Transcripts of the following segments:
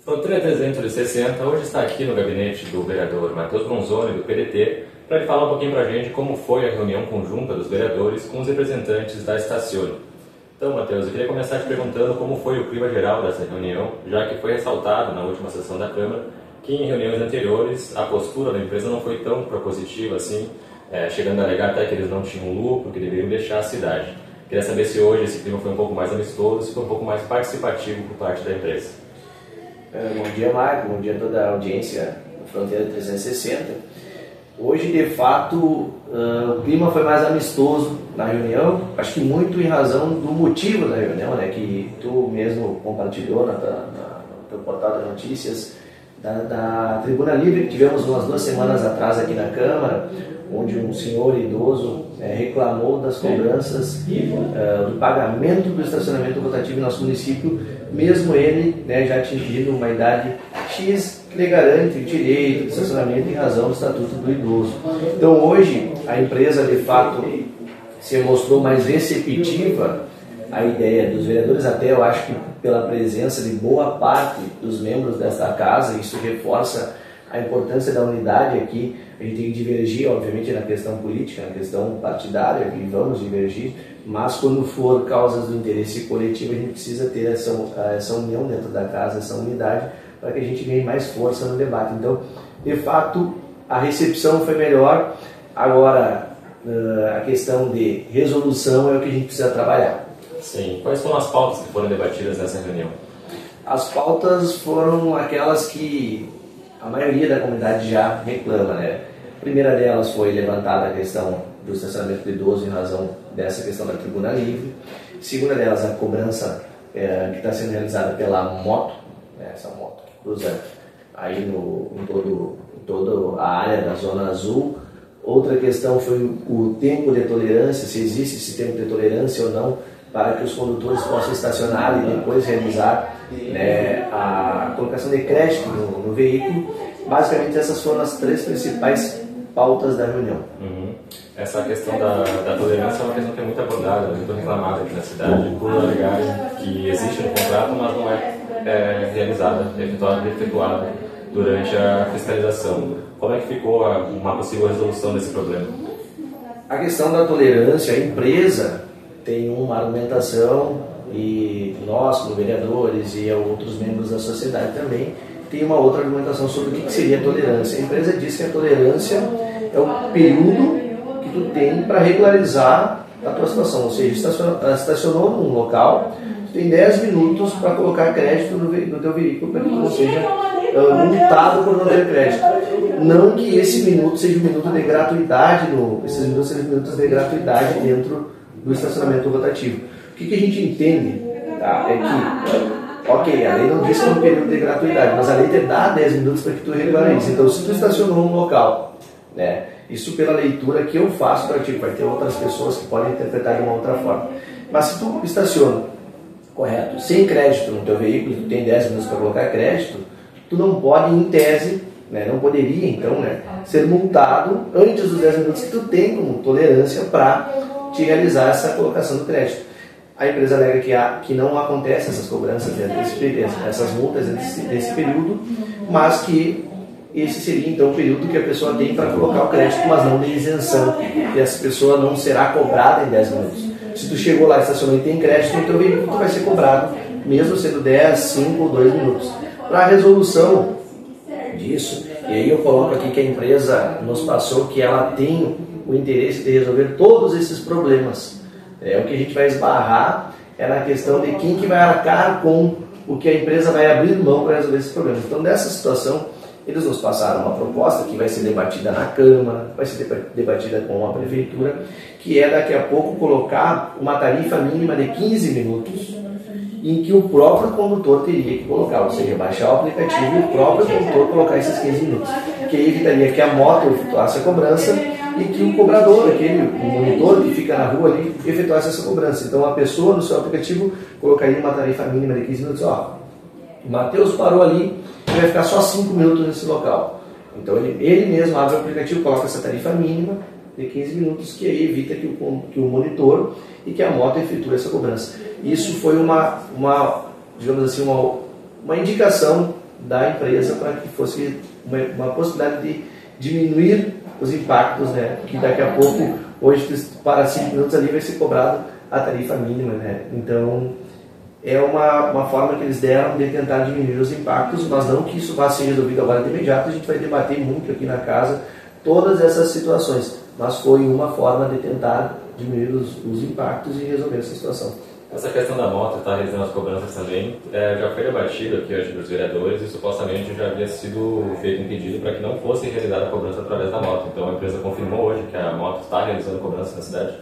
O 360 hoje está aqui no gabinete do vereador Matheus Bronzoni, do PDT, para ele falar um pouquinho para a gente como foi a reunião conjunta dos vereadores com os representantes da Estacione. Então, Matheus, eu queria começar te perguntando como foi o clima geral dessa reunião, já que foi ressaltado na última sessão da Câmara que em reuniões anteriores a postura da empresa não foi tão propositiva assim, chegando a alegar até que eles não tinham lucro, que deveriam deixar a cidade. Queria saber se hoje esse clima foi um pouco mais amistoso, se foi um pouco mais participativo por parte da empresa. Bom dia, Marco. Bom dia a toda a audiência do Fronteira 360. Hoje, de fato, o clima foi mais amistoso na reunião, acho que muito em razão do motivo da reunião, né, que tu mesmo compartilhou no teu portal de notícias, da Tribuna Livre, que tivemos umas 2 semanas atrás aqui na Câmara, onde um senhor idoso reclamou das cobranças do pagamento do estacionamento rotativo em nosso município, mesmo ele já atingindo uma idade X que lhe garante o direito de estacionamento em razão do Estatuto do Idoso. Então hoje a empresa de fato se mostrou mais receptiva à ideia dos vereadores, até eu acho que pela presença de boa parte dos membros desta casa, isso reforça a importância da unidade aqui. A gente tem que divergir, obviamente, na questão política, na questão partidária, que vamos divergir, mas quando for causas do interesse coletivo, a gente precisa ter essa união dentro da casa, essa unidade, para que a gente ganhe mais força no debate. Então, de fato, a recepção foi melhor. Agora, a questão de resolução é o que a gente precisa trabalhar. Sim. Quais foram as pautas que foram debatidas nessa reunião? As pautas foram aquelas que a maioria da comunidade já reclama, né? A primeira delas foi levantada a questão do estacionamento do idoso em razão dessa questão da Tribuna Livre. A segunda delas, a cobrança que está sendo realizada pela moto, né? Essa moto que cruza aí em toda a área da Zona Azul. Outra questão foi o tempo de tolerância, se existe esse tempo de tolerância ou não, para que os condutores possam estacionar e depois realizar a colocação de crédito no veículo. Basicamente, essas foram as 3 principais pautas da reunião. Essa questão da tolerância é uma questão que é muito abordada, muito reclamada aqui na cidade, por alegar que existe no contrato, mas não é realizada, efetuada durante a fiscalização. Como é que ficou uma possível resolução desse problema? A questão da tolerância, a empresa tem uma argumentação, e nós, como vereadores e outros membros da sociedade também, tem uma outra argumentação sobre o que seria tolerância. A empresa diz que a tolerância é o período que tu tem para regularizar a tua situação, ou seja, estacionou num local, tu tem 10 minutos para colocar crédito no teu veículo para que tu não seja multado por não ter crédito. Não que esse minuto seja um minuto de gratuidade, esses minutos sejam minutos de gratuidade dentro do estacionamento rotativo. O que a gente entende é que, ok, a lei não diz que é um período de gratuidade, mas a lei te dá 10 minutos para que tu regularize. Então, se tu estacionou num local, isso pela leitura que eu faço do artigo, vai ter outras pessoas que podem interpretar de uma outra forma. Mas se tu estaciona, correto, sem crédito no teu veículo, tu tem 10 minutos para colocar crédito, tu não pode, em tese, não poderia, então, ser multado antes dos 10 minutos que tu tem como tolerância para te realizar essa colocação do crédito. A empresa alega que não acontecem essas cobranças, essas multas desse período, mas que esse seria então o período que a pessoa tem para colocar o crédito, mas não de isenção, que essa pessoa não será cobrada em 10 minutos. Se tu chegou lá, estacionou e tem crédito no teu veículo, tu vai ser cobrado, mesmo sendo 10, 5 ou 2 minutos. Para a resolução disso, e aí eu coloco aqui que a empresa nos passou que ela tem o interesse de resolver todos esses problemas. O que a gente vai esbarrar é na questão de quem que vai arcar com o que a empresa vai abrir mão para resolver esses problemas. Então, nessa situação, eles nos passaram uma proposta que vai ser debatida na Câmara, vai ser debatida com a Prefeitura, que é daqui a pouco colocar uma tarifa mínima de 15 minutos, em que o próprio condutor teria que colocar, ou seja, baixar o aplicativo e o próprio condutor colocar esses 15 minutos, que aí evitaria que a moto efetuasse a cobrança e que o cobrador, o monitor que fica na rua ali, efetuasse essa cobrança. Então a pessoa no seu aplicativo colocaria uma tarifa mínima de 15 minutos. O Matheus parou ali e vai ficar só 5 minutos nesse local. Então ele mesmo abre o aplicativo, coloca essa tarifa mínima de 15 minutos, que aí evita que o monitor e que a moto efetue essa cobrança. Isso foi digamos assim, uma indicação da empresa para que fosse uma possibilidade de diminuir os impactos, né? Que daqui a pouco, hoje, para 5 minutos ali vai ser cobrado a tarifa mínima, né? Então, é uma forma que eles deram de tentar diminuir os impactos, mas não que isso vá ser resolvido agora de imediato. A gente vai debater muito aqui na casa todas essas situações, mas foi uma forma de tentar diminuir os impactos e resolver essa situação. Essa questão da moto está realizando as cobranças também, já foi debatido aqui hoje dos vereadores e supostamente já havia sido feito um pedido para que não fosse realizada a cobrança através da moto. Então a empresa confirmou hoje que a moto está realizando cobranças na cidade?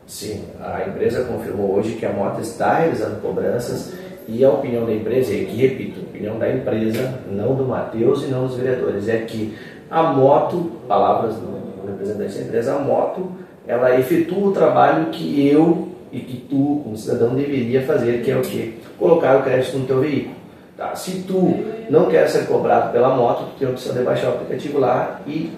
Sim, a empresa confirmou hoje que a moto está realizando cobranças e a opinião da empresa, e aqui repito, a opinião da empresa, não do Matheus e não dos vereadores, é que a moto, palavras do representante da empresa, a moto, ela efetua o trabalho que eu e que tu, como cidadão, deveria fazer, que é o quê? Colocar o crédito no teu veículo. Tá? Se tu não quer ser cobrado pela moto, tu tem a opção de baixar o aplicativo lá e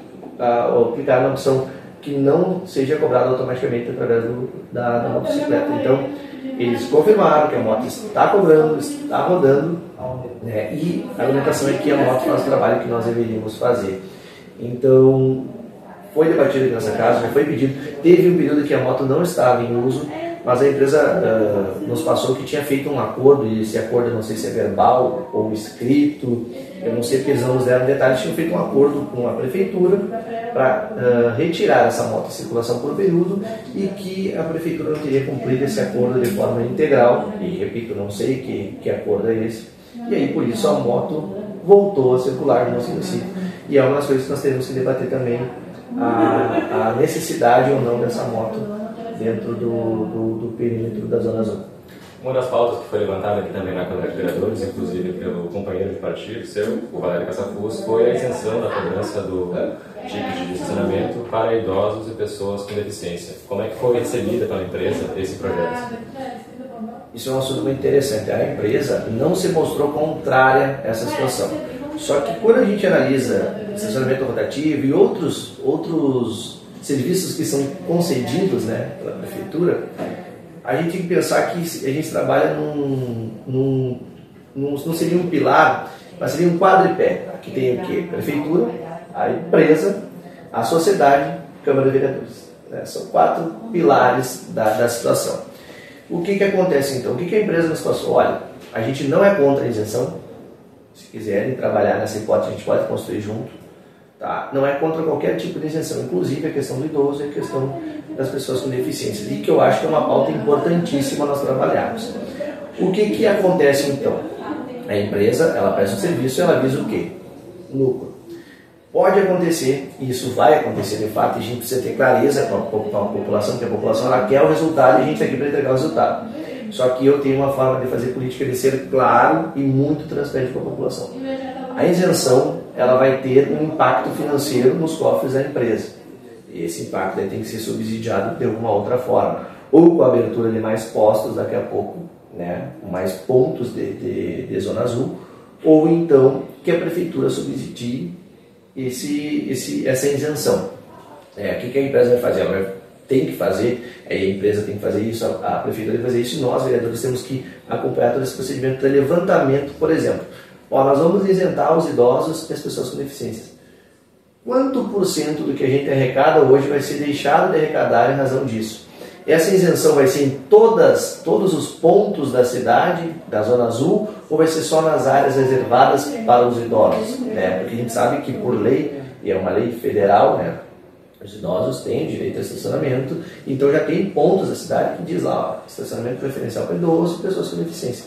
clicar na opção que não seja cobrado automaticamente através da motocicleta. Então, eles confirmaram que a moto está cobrando, está rodando, né? E a argumentação é que a moto faz o trabalho que nós deveríamos fazer. Então, foi debatido aqui nessa casa, já foi pedido. Teve um período que a moto não estava em uso, mas a empresa nos passou que tinha feito um acordo, e esse acordo eu não sei se é verbal ou escrito, eu não sei porque eles não nos deram detalhes, tinham feito um acordo com a prefeitura para retirar essa moto de circulação por período e que a prefeitura não teria cumprido esse acordo de forma integral, e repito, não sei que acordo é esse, e aí por isso a moto voltou a circular no nosso município. E é uma das coisas que nós teremos que debater também, a necessidade ou não dessa moto dentro do perímetro da Zona Azul. Uma das pautas que foi levantada aqui também na Câmara de Vereadores, inclusive pelo companheiro de partido seu, o Valério Caçafuz, foi a isenção da cobrança do ticket de estacionamento para idosos e pessoas com deficiência. Como é que foi recebida pela empresa esse projeto? Isso é um assunto muito interessante. A empresa não se mostrou contrária a essa situação. Só que quando a gente analisa estacionamento rotativo e outros serviços que são concedidos, né, pela prefeitura, a gente tem que pensar que a gente trabalha não seria um pilar, mas seria um quadripé. Aqui tem o quê? Prefeitura, a empresa, a sociedade, Câmara de Vereadores. Né? São 4 pilares da situação. O que acontece então? O que a empresa nos passou? Olha, a gente não é contra a isenção. Se quiserem trabalhar nessa hipótese, a gente pode construir junto. Tá? Não é contra qualquer tipo de isenção, inclusive a questão do idoso e a questão das pessoas com deficiência, e que eu acho que é uma pauta importantíssima nós trabalharmos. O que acontece então? A empresa, ela presta um serviço e ela visa o quê? Lucro. Pode acontecer, e isso vai acontecer de fato, e a gente precisa ter clareza com a população, que a população ela quer o resultado e a gente está aqui para entregar o resultado. Só que eu tenho uma forma de fazer política de ser claro e muito transparente com a população. A isenção, ela vai ter um impacto financeiro nos cofres da empresa. E esse impacto aí tem que ser subsidiado de alguma outra forma. Ou com a abertura de mais postos daqui a pouco, né? Mais pontos de Zona Azul, ou então que a prefeitura subsidie essa isenção. O que a empresa vai fazer? Ela tem que fazer, a empresa tem que fazer isso, a prefeitura tem que fazer isso, e nós, vereadores, temos que acompanhar todo esse procedimento de levantamento, por exemplo. Nós vamos isentar os idosos e as pessoas com deficiências. Quanto por cento do que a gente arrecada hoje vai ser deixado de arrecadar em razão disso? Essa isenção vai ser em todos os pontos da cidade, da Zona Azul, ou vai ser só nas áreas reservadas para os idosos? Né? Porque a gente sabe que por lei, e é uma lei federal, né? Os idosos têm direito a estacionamento, então já tem pontos da cidade que diz lá, estacionamento preferencial para idosos e pessoas com deficiência.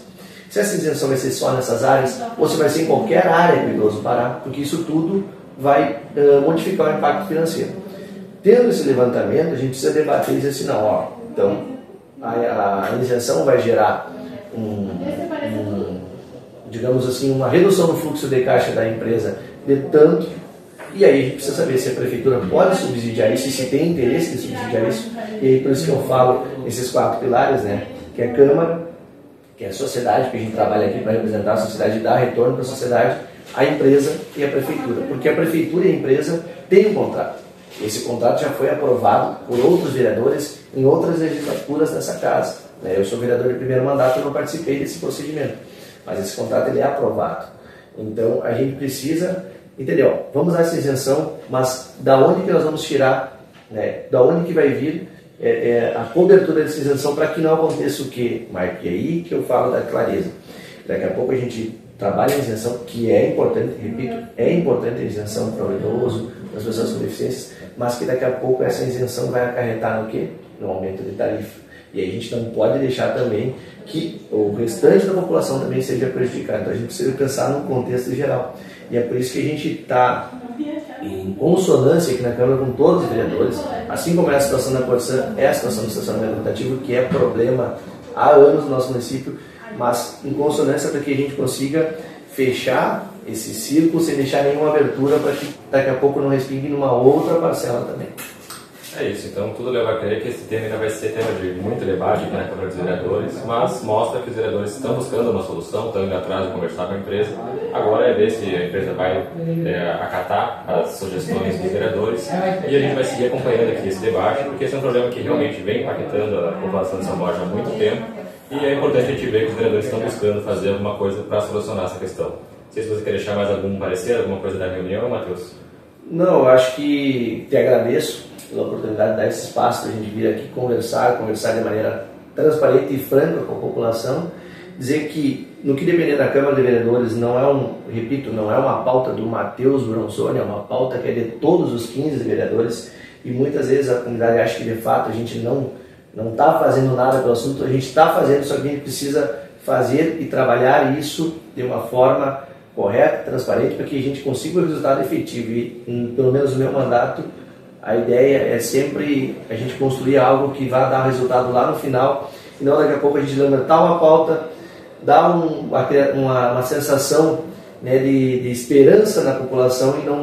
Se essa isenção vai ser só nessas áreas, ou se vai ser em qualquer área que o idoso parar, porque isso tudo vai modificar o impacto financeiro. Tendo esse levantamento, a gente precisa debater e dizer assim, não, então a isenção vai gerar digamos assim, uma redução no fluxo de caixa da empresa de tanto, e aí a gente precisa saber se a prefeitura pode subsidiar isso, e se tem interesse de subsidiar isso, e aí por isso que eu falo esses 4 pilares, né, que é a Câmara, que é a sociedade, porque a gente trabalha aqui para representar a sociedade e dar retorno para a sociedade, a empresa e a prefeitura, porque a prefeitura e a empresa têm um contrato. Esse contrato já foi aprovado por outros vereadores em outras legislaturas dessa casa. Eu sou vereador de primeiro mandato e não participei desse procedimento, mas esse contrato ele é aprovado. Então a gente precisa entender, ó, vamos dar essa isenção, mas da onde que nós vamos tirar, né? Da onde que vai vir a cobertura dessa isenção para que não aconteça o quê, Marco? E aí que eu falo da clareza. Daqui a pouco a gente trabalha a isenção, que é importante, repito, é importante a isenção para o idoso, para as pessoas com deficiências, mas que daqui a pouco essa isenção vai acarretar no quê? No aumento de tarifa. E aí a gente não pode deixar também que o restante da população também seja prejudicado. Então a gente precisa pensar no contexto geral. E é por isso que a gente está em consonância aqui na Câmara com todos os vereadores, assim como é a situação da Corsã, é a situação do estacionamento rotativo, que é problema há anos no nosso município, mas em consonância para que a gente consiga fechar esse círculo sem deixar nenhuma abertura para que daqui a pouco não respingue numa outra parcela também. É isso, então tudo leva a crer que esse tema ainda vai ser tema de muito debate aqui na Câmara dos Vereadores, mas mostra que os vereadores estão buscando uma solução, estão indo atrás de conversar com a empresa. Agora é ver se a empresa vai acatar as sugestões dos vereadores e a gente vai seguir acompanhando aqui esse debate, porque esse é um problema que realmente vem impactando a população de São Borja há muito tempo e é importante a gente ver que os vereadores estão buscando fazer alguma coisa para solucionar essa questão. Não sei se você quer deixar mais algum parecer, alguma coisa da reunião, Matheus? Não, eu acho que te agradeço pela oportunidade de dar esse espaço para a gente vir aqui conversar de maneira transparente e franca com a população, dizer que no que depender da Câmara de Vereadores não é uma pauta do Matheus Bronzoni, é uma pauta que é de todos os 15 vereadores e muitas vezes a comunidade acha que de fato a gente não está fazendo nada pelo assunto, a gente está fazendo, só que a gente precisa fazer e trabalhar isso de uma forma correta, transparente, para que a gente consiga o resultado efetivo e pelo menos no meu mandato a ideia é sempre a gente construir algo que vá dar resultado lá no final e não daqui a pouco a gente levantar uma pauta, dar uma sensação, né, de esperança na população e não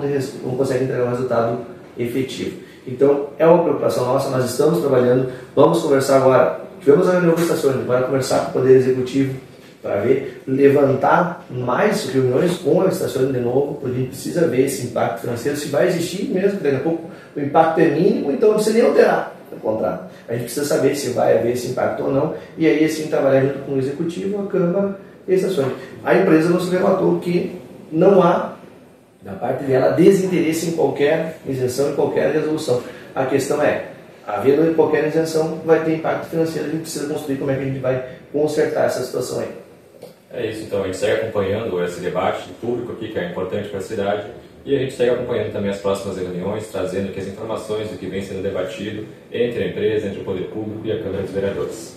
consegue entregar um resultado efetivo. Então é uma preocupação nossa, nós estamos trabalhando, vamos conversar agora, tivemos a reunião com o estacionamento, agora conversar com o Poder Executivo para ver, levantar mais reuniões com a estacionamento de novo, porque a gente precisa ver esse impacto financeiro, se vai existir mesmo, daqui a pouco o impacto é mínimo, então não precisa nem alterar o contrato. A gente precisa saber se vai haver esse impacto ou não, e aí assim trabalhar junto com o Executivo, a Câmara e a estacionamento. A empresa nos relatou que não há, da parte dela, desinteresse em qualquer isenção, em qualquer resolução. A questão é, havendo qualquer isenção, vai ter impacto financeiro, a gente precisa construir como é que a gente vai consertar essa situação aí. É isso, então a gente segue acompanhando esse debate público aqui, que é importante para a cidade, e a gente segue acompanhando também as próximas reuniões, trazendo aqui as informações do que vem sendo debatido entre a empresa, entre o poder público e a Câmara dos Vereadores.